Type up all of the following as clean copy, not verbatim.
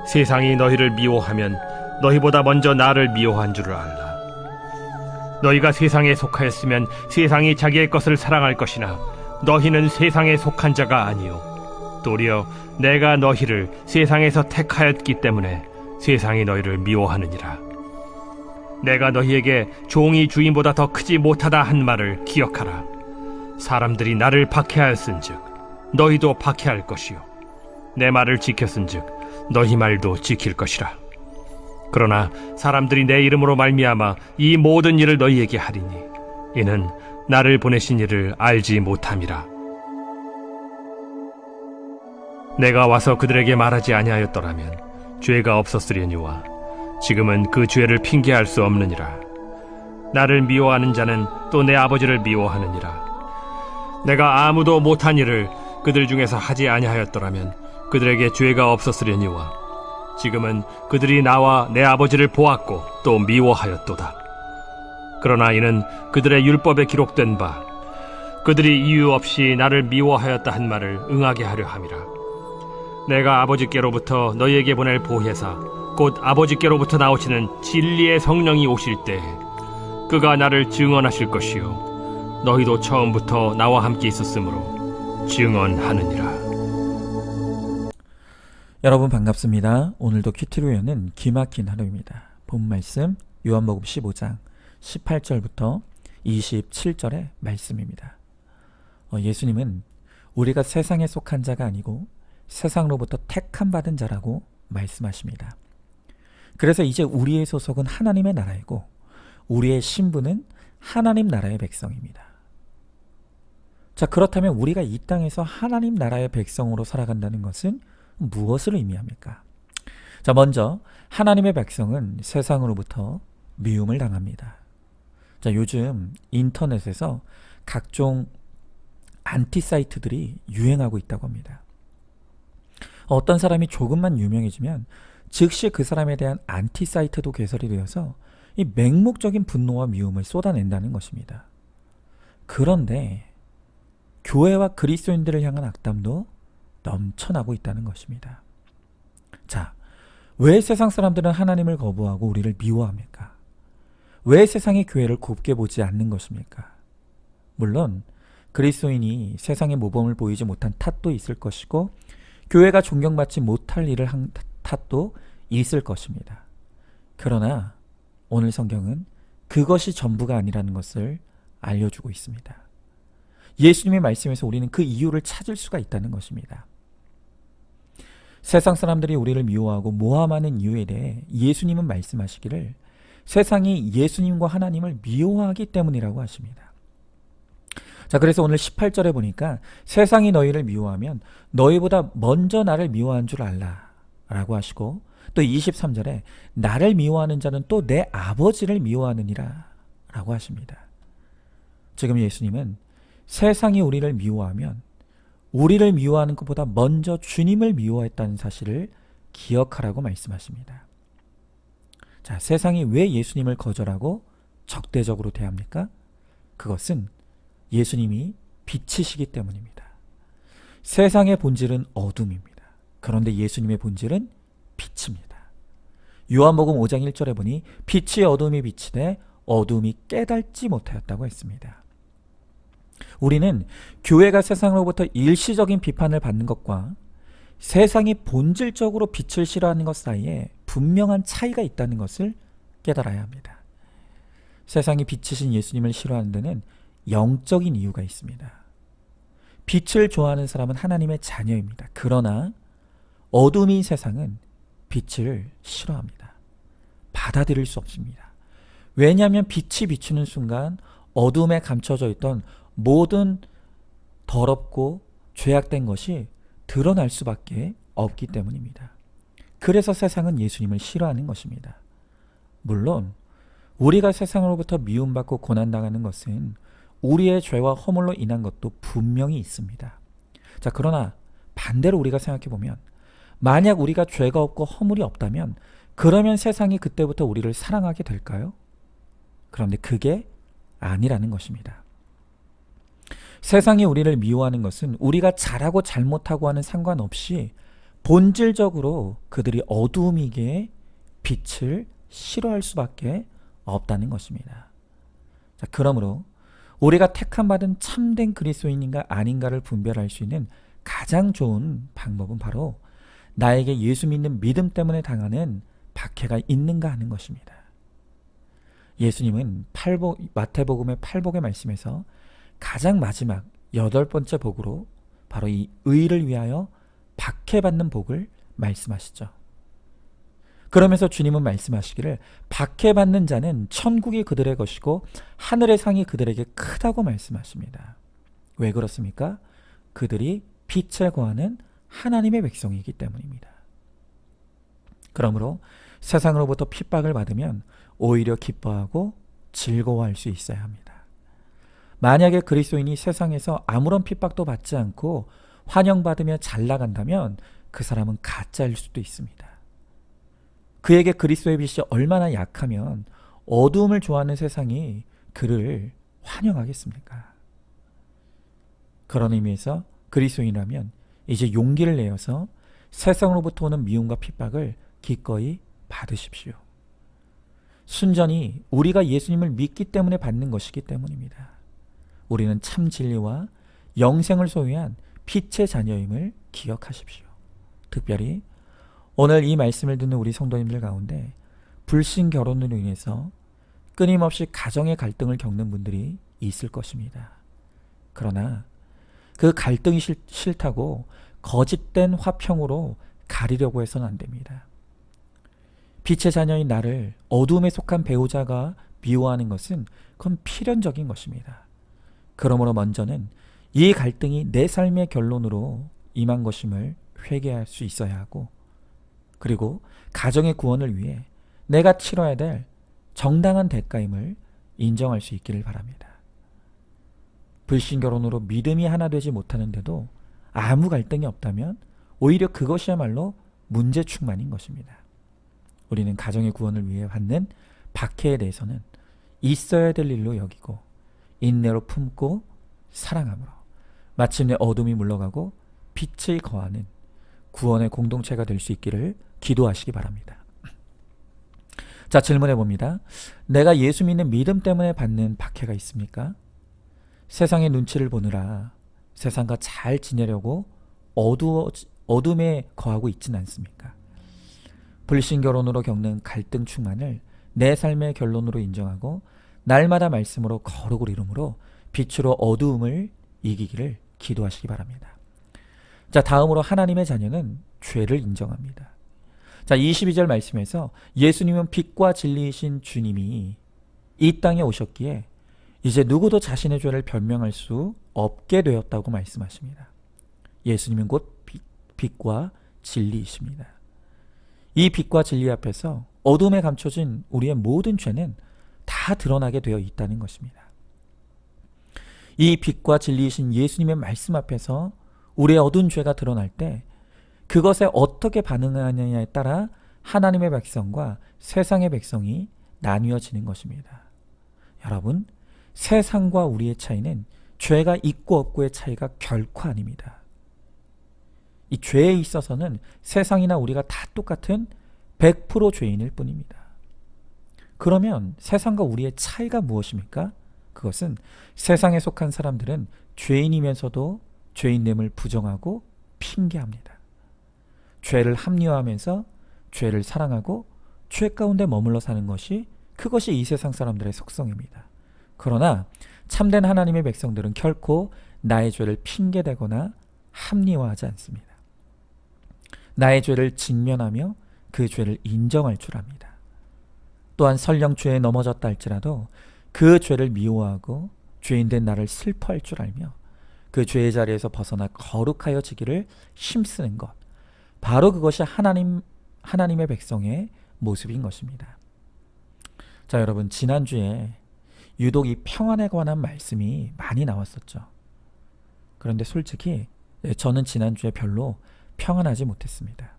세상이 너희를 미워하면 너희보다 먼저 나를 미워한 줄을 알라. 너희가 세상에 속하였으면 세상이 자기의 것을 사랑할 것이나 너희는 세상에 속한 자가 아니요 도리어 내가 너희를 세상에서 택하였기 때문에 세상이 너희를 미워하느니라. 내가 너희에게 종이 주인보다 더 크지 못하다 한 말을 기억하라. 사람들이 나를 박해하였은즉 너희도 박해할 것이요 내 말을 지켰은즉 너희 말도 지킬 것이라. 그러나 사람들이 내 이름으로 말미암아 이 모든 일을 너희에게 하리니 이는 나를 보내신 이를 알지 못함이라. 내가 와서 그들에게 말하지 아니하였더라면 죄가 없었으려니와 지금은 그 죄를 핑계할 수 없느니라. 나를 미워하는 자는 또 내 아버지를 미워하느니라. 내가 아무도 못한 일을 그들 중에서 하지 아니하였더라면 그들에게 죄가 없었으려니와 지금은 그들이 나와 내 아버지를 보았고 또 미워하였도다. 그러나 이는 그들의 율법에 기록된 바 그들이 이유 없이 나를 미워하였다 한 말을 응하게 하려 함이라. 내가 아버지께로부터 너희에게 보낼 보혜사 곧 아버지께로부터 나오시는 진리의 성령이 오실 때 그가 나를 증언하실 것이요 너희도 처음부터 나와 함께 있었으므로 증언하느니라. 여러분 반갑습니다. 오늘도 큐티로연은 기막힌 하루입니다. 본 말씀 요한복음 15장 18절부터 27절의 말씀입니다. 예수님은 우리가 세상에 속한 자가 아니고 세상으로부터 택함 받은 자라고 말씀하십니다. 그래서 이제 우리의 소속은 하나님의 나라이고 우리의 신분은 하나님 나라의 백성입니다. 자, 그렇다면 우리가 이 땅에서 하나님 나라의 백성으로 살아간다는 것은 무엇을 의미합니까? 자, 먼저 하나님의 백성은 세상으로부터 미움을 당합니다. 자, 요즘 인터넷에서 각종 안티 사이트들이 유행하고 있다고 합니다. 어떤 사람이 조금만 유명해지면 즉시 그 사람에 대한 안티 사이트도 개설이 되어서 이 맹목적인 분노와 미움을 쏟아낸다는 것입니다. 그런데 교회와 그리스도인들을 향한 악담도 넘쳐나고 있다는 것입니다. 자, 왜 세상 사람들은 하나님을 거부하고 우리를 미워합니까? 왜 세상이 교회를 곱게 보지 않는 것입니까? 물론 그리스도인이 세상의 모범을 보이지 못한 탓도 있을 것이고 교회가 존경받지 못할 일을 한 탓도 있을 것입니다. 그러나 오늘 성경은 그것이 전부가 아니라는 것을 알려주고 있습니다. 예수님의 말씀에서 우리는 그 이유를 찾을 수가 있다는 것입니다. 세상 사람들이 우리를 미워하고 모함하는 이유에 대해 예수님은 말씀하시기를 세상이 예수님과 하나님을 미워하기 때문이라고 하십니다. 자, 그래서 오늘 18절에 보니까 세상이 너희를 미워하면 너희보다 먼저 나를 미워한 줄 알라 라고 하시고 또 23절에 나를 미워하는 자는 또 내 아버지를 미워하느니라 라고 하십니다. 지금 예수님은 세상이 우리를 미워하면 우리를 미워하는 것보다 먼저 주님을 미워했다는 사실을 기억하라고 말씀하십니다. 자, 세상이 왜 예수님을 거절하고 적대적으로 대합니까? 그것은 예수님이 빛이시기 때문입니다. 세상의 본질은 어둠입니다. 그런데 예수님의 본질은 빛입니다. 요한복음 5장 1절에 보니 빛이 어둠이 비치되 어둠이 깨닫지 못하였다고 했습니다. 우리는 교회가 세상으로부터 일시적인 비판을 받는 것과 세상이 본질적으로 빛을 싫어하는 것 사이에 분명한 차이가 있다는 것을 깨달아야 합니다. 세상이 빛이신 예수님을 싫어하는 데는 영적인 이유가 있습니다. 빛을 좋아하는 사람은 하나님의 자녀입니다. 그러나 어둠인 세상은 빛을 싫어합니다. 받아들일 수 없습니다. 왜냐하면 빛이 비추는 순간 어둠에 감춰져 있던 모든 더럽고 죄악된 것이 드러날 수밖에 없기 때문입니다. 그래서 세상은 예수님을 싫어하는 것입니다. 물론 우리가 세상으로부터 미움받고 고난당하는 것은 우리의 죄와 허물로 인한 것도 분명히 있습니다. 자, 그러나 반대로 우리가 생각해 보면 만약 우리가 죄가 없고 허물이 없다면 그러면 세상이 그때부터 우리를 사랑하게 될까요? 그런데 그게 아니라는 것입니다. 세상이 우리를 미워하는 것은 우리가 잘하고 잘못하고 하는 상관없이 본질적으로 그들이 어두움이기에 빛을 싫어할 수밖에 없다는 것입니다. 자, 그러므로 우리가 택함 받은 참된 그리스도인인가 아닌가를 분별할 수 있는 가장 좋은 방법은 바로 나에게 예수 믿는 믿음 때문에 당하는 박해가 있는가 하는 것입니다. 예수님은 마태복음의 8복의 말씀에서 가장 마지막 8번째 복으로 바로 이 의를 위하여 박해받는 복을 말씀하시죠. 그러면서 주님은 말씀하시기를 박해받는 자는 천국이 그들의 것이고 하늘의 상이 그들에게 크다고 말씀하십니다. 왜 그렇습니까? 그들이 빛에 거하는 하나님의 백성이기 때문입니다. 그러므로 세상으로부터 핍박을 받으면 오히려 기뻐하고 즐거워할 수 있어야 합니다. 만약에 그리스도인이 세상에서 아무런 핍박도 받지 않고 환영받으며 잘 나간다면 그 사람은 가짜일 수도 있습니다. 그에게 그리스도의 빛이 얼마나 약하면 어두움을 좋아하는 세상이 그를 환영하겠습니까? 그런 의미에서 그리스도인이라면 이제 용기를 내어서 세상으로부터 오는 미움과 핍박을 기꺼이 받으십시오. 순전히 우리가 예수님을 믿기 때문에 받는 것이기 때문입니다. 우리는 참 진리와 영생을 소유한 빛의 자녀임을 기억하십시오. 특별히 오늘 이 말씀을 듣는 우리 성도님들 가운데 불신 결혼으로 인해서 끊임없이 가정의 갈등을 겪는 분들이 있을 것입니다. 그러나 그 갈등이 싫다고 거짓된 화평으로 가리려고 해서는 안 됩니다. 빛의 자녀인 나를 어두움에 속한 배우자가 미워하는 것은 그건 필연적인 것입니다. 그러므로 먼저는 이 갈등이 내 삶의 결론으로 임한 것임을 회개할 수 있어야 하고, 그리고 가정의 구원을 위해 내가 치러야 될 정당한 대가임을 인정할 수 있기를 바랍니다. 불신결혼으로 믿음이 하나 되지 못하는데도 아무 갈등이 없다면 오히려 그것이야말로 문제 충만인 것입니다. 우리는 가정의 구원을 위해 받는 박해에 대해서는 있어야 될 일로 여기고 인내로 품고 사랑함으로 마침내 어둠이 물러가고 빛이 거하는 구원의 공동체가 될 수 있기를 기도하시기 바랍니다. 자, 질문해 봅니다. 내가 예수 믿는 믿음 때문에 받는 박해가 있습니까? 세상의 눈치를 보느라 세상과 잘 지내려고 어둠에 거하고 있지는 않습니까? 불신결혼으로 겪는 갈등 충만을 내 삶의 결론으로 인정하고 날마다 말씀으로 거룩을 이루므로 빛으로 어두움을 이기기를 기도하시기 바랍니다. 자, 다음으로 하나님의 자녀는 죄를 인정합니다. 자, 22절 말씀에서 예수님은 빛과 진리이신 주님이 이 땅에 오셨기에 이제 누구도 자신의 죄를 변명할 수 없게 되었다고 말씀하십니다. 예수님은 곧 빛과 진리이십니다. 이 빛과 진리 앞에서 어둠에 감춰진 우리의 모든 죄는 다 드러나게 되어 있다는 것입니다. 이 빛과 진리이신 예수님의 말씀 앞에서 우리의 어두운 죄가 드러날 때 그것에 어떻게 반응하느냐에 따라 하나님의 백성과 세상의 백성이 나뉘어지는 것입니다. 여러분, 세상과 우리의 차이는 죄가 있고 없고의 차이가 결코 아닙니다. 이 죄에 있어서는 세상이나 우리가 다 똑같은 100% 죄인일 뿐입니다. 그러면 세상과 우리의 차이가 무엇입니까? 그것은 세상에 속한 사람들은 죄인이면서도 죄인됨을 부정하고 핑계합니다. 죄를 합리화하면서 죄를 사랑하고 죄 가운데 머물러 사는 것이 그것이 이 세상 사람들의 속성입니다. 그러나 참된 하나님의 백성들은 결코 나의 죄를 핑계대거나 합리화하지 않습니다. 나의 죄를 직면하며 그 죄를 인정할 줄 압니다. 또한 설령 죄에 넘어졌다 할지라도 그 죄를 미워하고 죄인된 나를 슬퍼할 줄 알며 그 죄의 자리에서 벗어나 거룩하여지기를 힘쓰는 것, 바로 그것이 하나님의 백성의 모습인 것입니다. 자, 여러분, 지난주에 유독 이 평안에 관한 말씀이 많이 나왔었죠. 그런데 솔직히 저는 지난주에 별로 평안하지 못했습니다.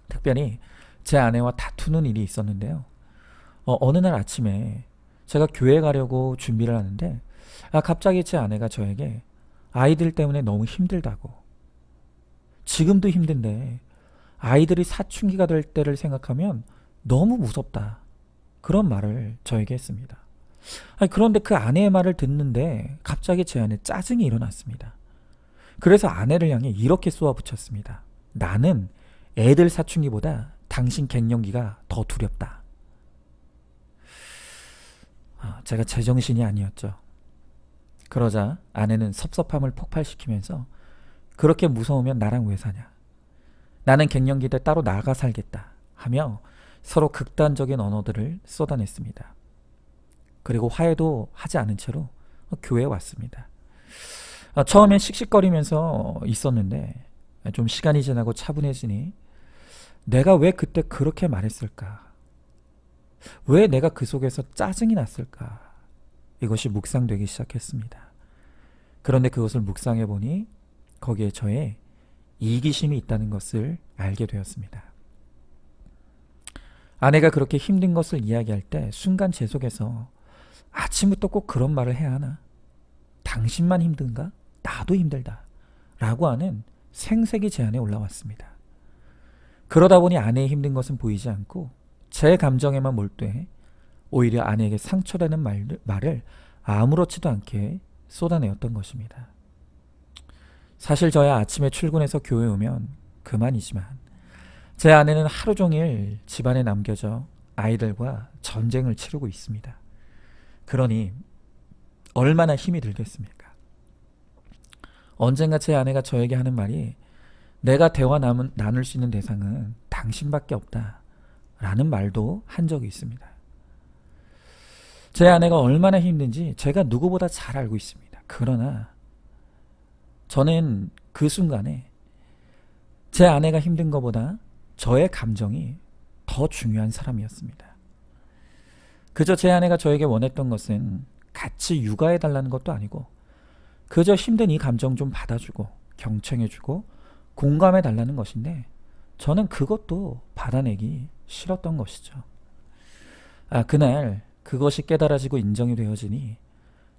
특별히 제 아내와 다투는 일이 있었는데요. 어느 날 아침에 제가 교회 가려고 준비를 하는데 갑자기 제 아내가 저에게 아이들 때문에 너무 힘들다고, 지금도 힘든데 아이들이 사춘기가 될 때를 생각하면 너무 무섭다. 그런 말을 저에게 했습니다. 그런데 그 아내의 말을 듣는데 갑자기 제 안에 짜증이 일어났습니다. 그래서 아내를 향해 이렇게 쏘아붙였습니다. 나는 애들 사춘기보다 당신 갱년기가 더 두렵다. 제가 제정신이 아니었죠. 그러자 아내는 섭섭함을 폭발시키면서 그렇게 무서우면 나랑 왜 사냐. 나는 갱년기 때 따로 나가 살겠다 하며 서로 극단적인 언어들을 쏟아냈습니다. 그리고 화해도 하지 않은 채로 교회에 왔습니다. 처음엔 씩씩거리면서 있었는데 좀 시간이 지나고 차분해지니 내가 왜 그때 그렇게 말했을까? 왜 내가 그 속에서 짜증이 났을까? 이것이 묵상되기 시작했습니다. 그런데 그것을 묵상해 보니 거기에 저의 이기심이 있다는 것을 알게 되었습니다. 아내가 그렇게 힘든 것을 이야기할 때 순간 제 속에서 아침부터 꼭 그런 말을 해야 하나? 당신만 힘든가? 나도 힘들다. 라고 하는 생색이 제 안에 올라왔습니다. 그러다 보니 아내의 힘든 것은 보이지 않고 제 감정에만 몰두해 오히려 아내에게 상처되는 말을 아무렇지도 않게 쏟아내었던 것입니다. 사실 저야 아침에 출근해서 교회 오면 그만이지만 제 아내는 하루 종일 집안에 남겨져 아이들과 전쟁을 치르고 있습니다. 그러니 얼마나 힘이 들겠습니까? 언젠가 제 아내가 저에게 하는 말이 내가 대화 나눌 수 있는 대상은 당신밖에 없다 라는 말도 한 적이 있습니다. 제 아내가 얼마나 힘든지 제가 누구보다 잘 알고 있습니다. 그러나 저는 그 순간에 제 아내가 힘든 것보다 저의 감정이 더 중요한 사람이었습니다. 그저 제 아내가 저에게 원했던 것은 같이 육아해달라는 것도 아니고 그저 힘든 이 감정 좀 받아주고 경청해주고 공감해달라는 것인데 저는 그것도 받아내기 싫었던 것이죠. 그날 그것이 깨달아지고 인정이 되어지니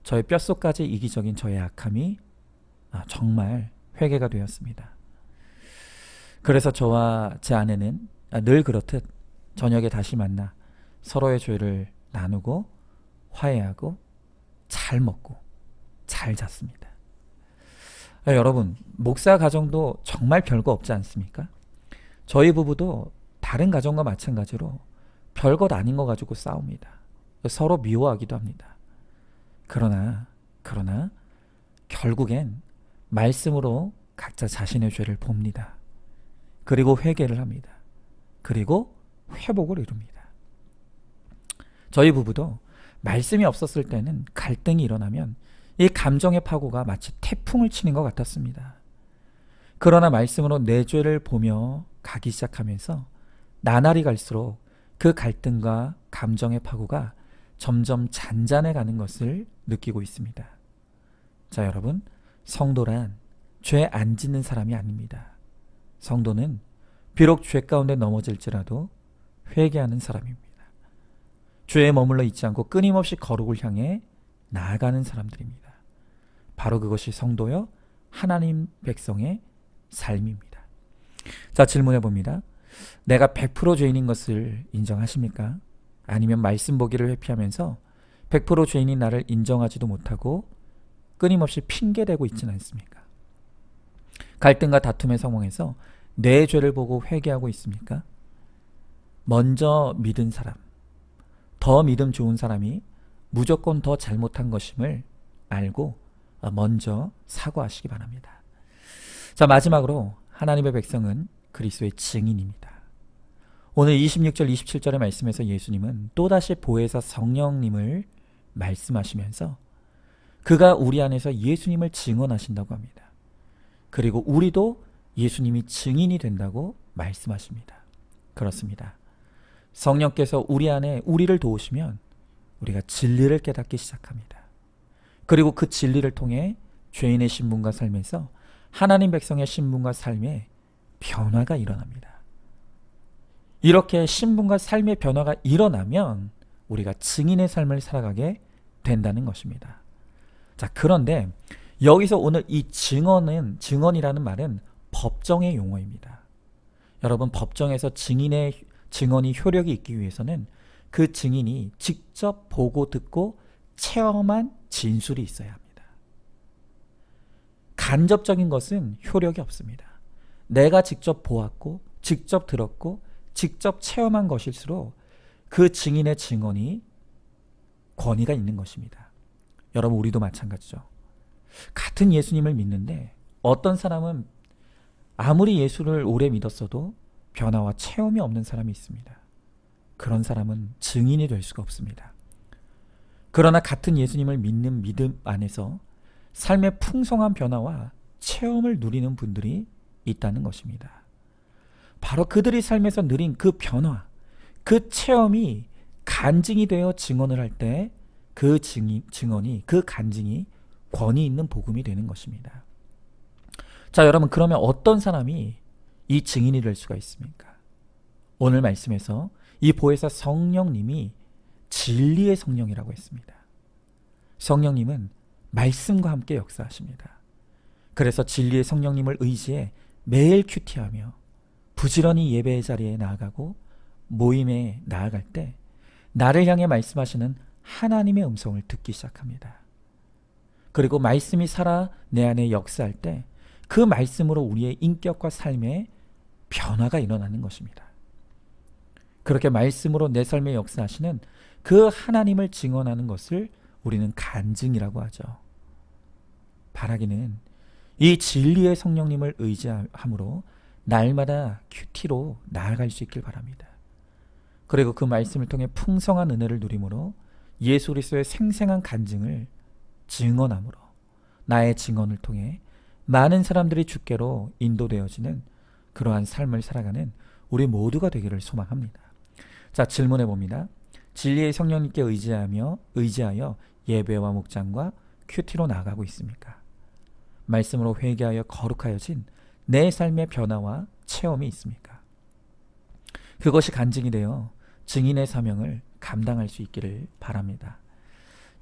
저의 뼛속까지 이기적인 저의 악함이 정말 회개가 되었습니다. 그래서 저와 제 아내는 늘 그렇듯 저녁에 다시 만나 서로의 죄를 나누고 화해하고 잘 먹고 잘 잤습니다. 여러분, 목사 가정도 정말 별거 없지 않습니까? 저희 부부도 다른 가정과 마찬가지로 별것 아닌 거 가지고 싸웁니다. 서로 미워하기도 합니다. 그러나 결국엔 말씀으로 각자 자신의 죄를 봅니다. 그리고 회개를 합니다. 그리고 회복을 이룹니다. 저희 부부도 말씀이 없었을 때는 갈등이 일어나면 이 감정의 파고가 마치 태풍을 치는 것 같았습니다. 그러나 말씀으로 내 죄를 보며 가기 시작하면서 나날이 갈수록 그 갈등과 감정의 파고가 점점 잔잔해 가는 것을 느끼고 있습니다. 자, 여러분, 성도란 죄 안 짓는 사람이 아닙니다. 성도는 비록 죄 가운데 넘어질지라도 회개하는 사람입니다. 죄에 머물러 있지 않고 끊임없이 거룩을 향해 나아가는 사람들입니다. 바로 그것이 성도여 하나님 백성의 삶입니다. 자, 질문해 봅니다. 내가 100% 죄인인 것을 인정하십니까? 아니면 말씀 보기를 회피하면서 100% 죄인인 나를 인정하지도 못하고 끊임없이 핑계대고 있지는 않습니까? 갈등과 다툼의 상황에서 내 죄를 보고 회개하고 있습니까? 먼저 믿은 사람, 더 믿음 좋은 사람이 무조건 더 잘못한 것임을 알고 먼저 사과하시기 바랍니다. 자, 마지막으로 하나님의 백성은 그리스도의 증인입니다. 오늘 26절 27절의 말씀에서 예수님은 또다시 보혜사 성령님을 말씀하시면서 그가 우리 안에서 예수님을 증언하신다고 합니다. 그리고 우리도 예수님이 증인이 된다고 말씀하십니다. 그렇습니다. 성령께서 우리 안에 우리를 도우시면 우리가 진리를 깨닫기 시작합니다. 그리고 그 진리를 통해 죄인의 신분과 삶에서 하나님 백성의 신분과 삶에 변화가 일어납니다. 이렇게 신분과 삶의 변화가 일어나면 우리가 증인의 삶을 살아가게 된다는 것입니다. 자, 그런데 여기서 오늘 이 증언이라는 말은 법정의 용어입니다. 여러분, 법정에서 증언이 효력이 있기 위해서는 그 증인이 직접 보고 듣고 체험한 진술이 있어야 합니다. 간접적인 것은 효력이 없습니다. 내가 직접 보았고 직접 들었고 직접 체험한 것일수록 그 증인의 증언이 권위가 있는 것입니다. 여러분, 우리도 마찬가지죠. 같은 예수님을 믿는데 어떤 사람은 아무리 예수를 오래 믿었어도 변화와 체험이 없는 사람이 있습니다. 그런 사람은 증인이 될 수가 없습니다. 그러나 같은 예수님을 믿는 믿음 안에서 삶의 풍성한 변화와 체험을 누리는 분들이 있다는 것입니다. 바로 그들이 삶에서 누린 그 변화, 그 체험이 간증이 되어 증언을 할 때 그 증언이, 그 간증이 권위 있는 복음이 되는 것입니다. 자, 여러분, 그러면 어떤 사람이 이 증인이 될 수가 있습니까? 오늘 말씀에서 이 보혜사 성령님이 진리의 성령이라고 했습니다. 성령님은 말씀과 함께 역사하십니다. 그래서 진리의 성령님을 의지해 매일 큐티하며 부지런히 예배의 자리에 나아가고 모임에 나아갈 때 나를 향해 말씀하시는 하나님의 음성을 듣기 시작합니다. 그리고 말씀이 살아 내 안에 역사할 때 그 말씀으로 우리의 인격과 삶에 변화가 일어나는 것입니다. 그렇게 말씀으로 내 삶에 역사하시는 그 하나님을 증언하는 것을 우리는 간증이라고 하죠. 바라기는 이 진리의 성령님을 의지함으로 날마다 큐티로 나아갈 수 있길 바랍니다. 그리고 그 말씀을 통해 풍성한 은혜를 누림으로 예수 그리스도의 생생한 간증을 증언함으로 나의 증언을 통해 많은 사람들이 주께로 인도되어지는 그러한 삶을 살아가는 우리 모두가 되기를 소망합니다. 자, 질문해 봅니다. 진리의 성령님께 의지하여 예배와 목장과 큐티로 나아가고 있습니까? 말씀으로 회개하여 거룩하여진 내 삶의 변화와 체험이 있습니까? 그것이 간증이 되어 증인의 사명을 감당할 수 있기를 바랍니다.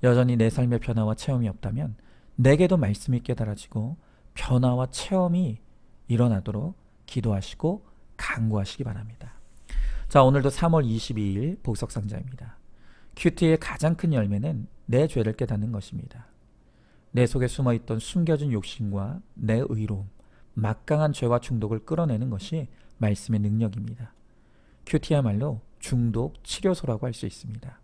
여전히 내 삶의 변화와 체험이 없다면 내게도 말씀이 깨달아지고 변화와 체험이 일어나도록 기도하시고 간구하시기 바랍니다. 자, 오늘도 3월 22일 복석상자입니다. 큐티의 가장 큰 열매는 내 죄를 깨닫는 것입니다. 내 속에 숨어있던 숨겨진 욕심과 내 의로움, 막강한 죄와 중독을 끌어내는 것이 말씀의 능력입니다. 큐티야말로 중독 치료소라고 할 수 있습니다.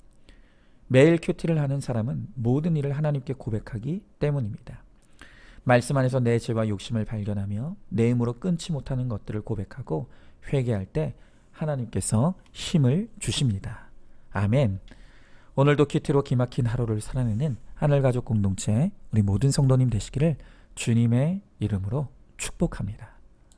매일 큐티를 하는 사람은 모든 일을 하나님께 고백하기 때문입니다. 말씀 안에서 내 죄와 욕심을 발견하며 내 힘으로 끊지 못하는 것들을 고백하고 회개할 때 하나님께서 힘을 주십니다. 아멘. 오늘도 큐티로 기막힌 하루를 살아내는 하늘가족 공동체 우리 모든 성도님 되시기를 주님의 이름으로 축복합니다.